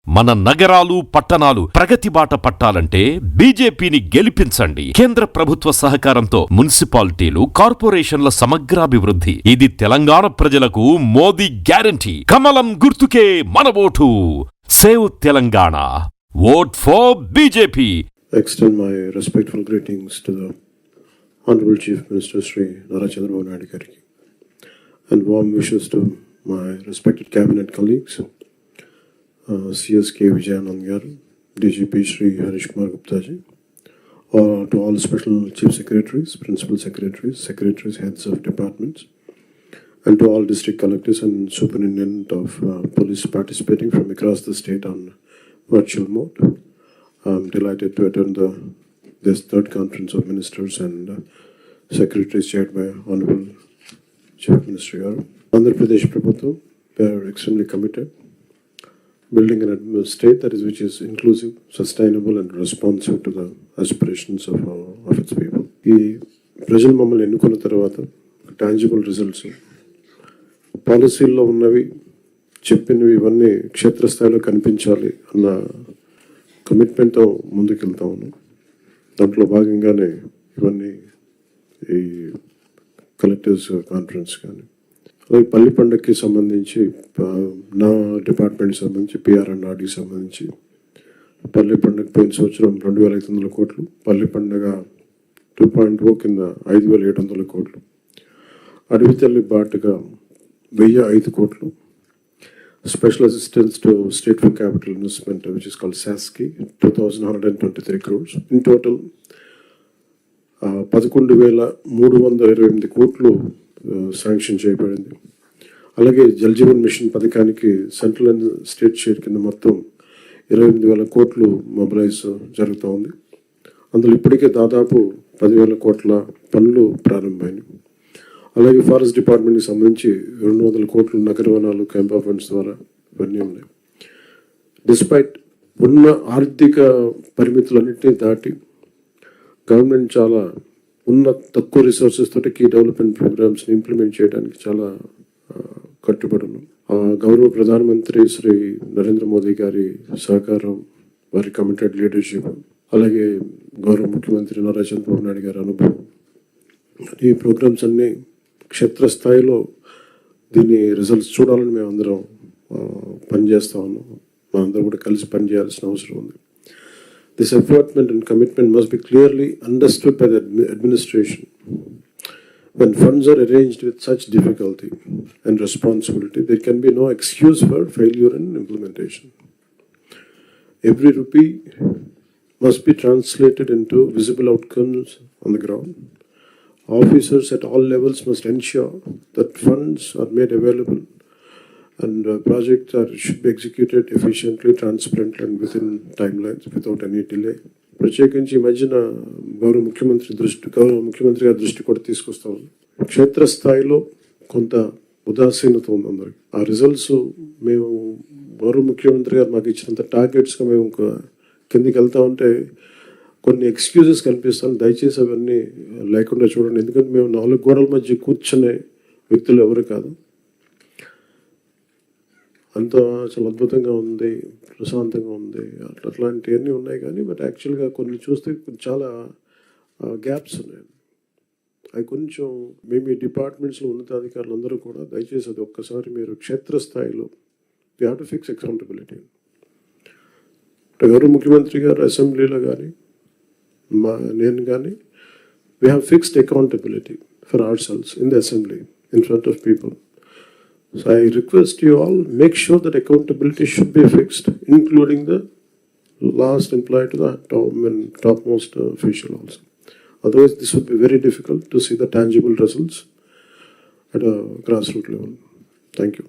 మన నగరాలు పట్టణాలు ప్రగతి బాట పట్టాలంటే బీజేపీని గెలిపించండి. కేంద్ర ప్రభుత్వ సహకారంతో మున్సిపాలిటీలు, కార్పొరేషన్ల సమగ్రాభివృద్ధి. ఇది తెలంగాణ ప్రజలకు మోదీ గ్యారంటీ. కమలం గుర్తుకే మన vote. Save Telangana. Vote for BJP. Extend my respectful greetings to the Honorable Chief Minister Sri Nara Chandrababu Naidu Gariki, and warm wishes to my respected cabinet colleagues, CSK Vijayanand Garu, DGP Sri Harish Kumar Gupta ji, to all special chief secretaries, principal secretaries, heads of departments, and to all district collectors and superintendent of police participating from across the state on virtual mode. I'm delighted to attend this third conference of ministers and secretaries chaired by Honorable Chief Minister Garu. Andhra Pradesh Prabhuత్వం, they are extremely committed building a state which is inclusive, sustainable and responsive to the aspirations of its people. ఈ ప్రజలు మమ్మల్ని ఎన్నుకున్న తర్వాత tangible results, పాలసీల్లో ఉన్నవి, చెప్పినవి ఇవన్నీ క్షేత్రస్థాయిలో కనిపించాలి అన్న కమిట్మెంట్తో ముందుకెళ్తా ఉన్నాం. దాంట్లో భాగంగానే ఇవన్నీ ఈ కలెక్టర్స్ కాన్ఫరెన్స్ కానీ, అలాగే పల్లి పండుగకి సంబంధించి నా డిపార్ట్మెంట్కి సంబంధించి PR&RDకి సంబంధించి పల్లి పండుగ పోయిన సంవత్సరం 2,500 కోట్లు, పల్లి పండుగ 2.0 కింద 5,700 కోట్లు, అడవి తల్లి బాటుగా 1,005 కోట్లు, Special Assistance to State for Capital Investment, which is called SASCI, 2,123 crores. In total, 11,328 కోట్లు శాంక్షన్ చేయబడింది. అలాగే జల్ జీవన్ మిషన్ పథకానికి సెంట్రల్ అండ్ స్టేట్ షేర్ కింద మొత్తం 28,000 కోట్లు మొబిలైజ్ జరుగుతూ ఉంది. అందులో ఇప్పటికే దాదాపు 10,000 కోట్ల పనులు ప్రారంభమైనవి. అలాగే ఫారెస్ట్ డిపార్ట్మెంట్కి సంబంధించి 200 కోట్లు నగర వనాలు, క్యాంపా ఫండ్స్ ద్వారా ఇవన్నీ ఉన్నాయి. డిస్పైట్ ఉన్న ఆర్థిక పరిమితులన్నింటినీ దాటి గవర్నమెంట్ చాలా తక్కువ రిసోర్సెస్ తోటి కీ డెవలప్మెంట్ ప్రోగ్రామ్స్ని ఇంప్లిమెంట్ చేయడానికి చాలా కట్టుబడి ఉన్నాం. గౌరవ ప్రధానమంత్రి శ్రీ నరేంద్ర మోదీ గారి సహకారం, వారి కమిటెడ్ లీడర్షిప్, అలాగే గౌరవ ముఖ్యమంత్రి నారా చంద్రబాబు నాయుడు గారి అనుభవం, ఈ ప్రోగ్రామ్స్ అన్నీ క్షేత్రస్థాయిలో దీని రిజల్ట్స్ చూడాలని మేము అందరం పనిచేస్తూ ఉన్నాం. మా అందరం కూడా కలిసి పనిచేయాల్సిన అవసరం ఉంది. This effort and commitment must be clearly understood by the administration. When funds are arranged with such difficulty and responsibility, there can be no excuse for failure in implementation. Every rupee must be translated into visible outcomes on the ground. Officers at all levels must ensure that funds are made available and projects should be executed efficiently, transparently and within timelines without any delay. ప్రత్యేకించి ఈ మధ్యన గౌరవ ముఖ్యమంత్రి గారి దృష్టి కూడా తీసుకొస్తాం. క్షేత్రస్థాయిలో కొంత ఉదాసీనత ఉంది అందరికి. ఆ రిజల్ట్స్ మేము గౌరవ ముఖ్యమంత్రి గారు మాకు ఇచ్చినంత టార్గెట్స్గా మేము కిందికి వెళ్తా ఉంటే కొన్ని ఎక్స్క్యూజెస్ కనిపిస్తాను. దయచేసి అవన్నీ లేకుండా చూడండి. ఎందుకంటే మేము 4 గోడల మధ్య కూర్చునే వ్యక్తులు ఎవరు కాదు. అంతా చాలా అద్భుతంగా ఉంది, ప్రశాంతంగా ఉంది, అట్లాంటివన్నీ ఉన్నాయి. కానీ బట్ యాక్చువల్గా కొన్ని చూస్తే చాలా గ్యాప్స్ ఉన్నాయి. అవి కొంచెం మేము ఈ డిపార్ట్మెంట్స్లో ఉన్నతాధికారులు అందరూ కూడా దయచేసి అది ఒక్కసారి మీరు క్షేత్రస్థాయిలో we have to fix accountability. గౌరవ ముఖ్యమంత్రి గారు అసెంబ్లీలో కానీ నేను కానీ we have fixed accountability for ourselves in the assembly in front of people. So I request you all, make sure that accountability should be fixed, including the last employee to the topmost official also. Otherwise this would be very difficult to see the tangible results at a grassroots level. Thank you.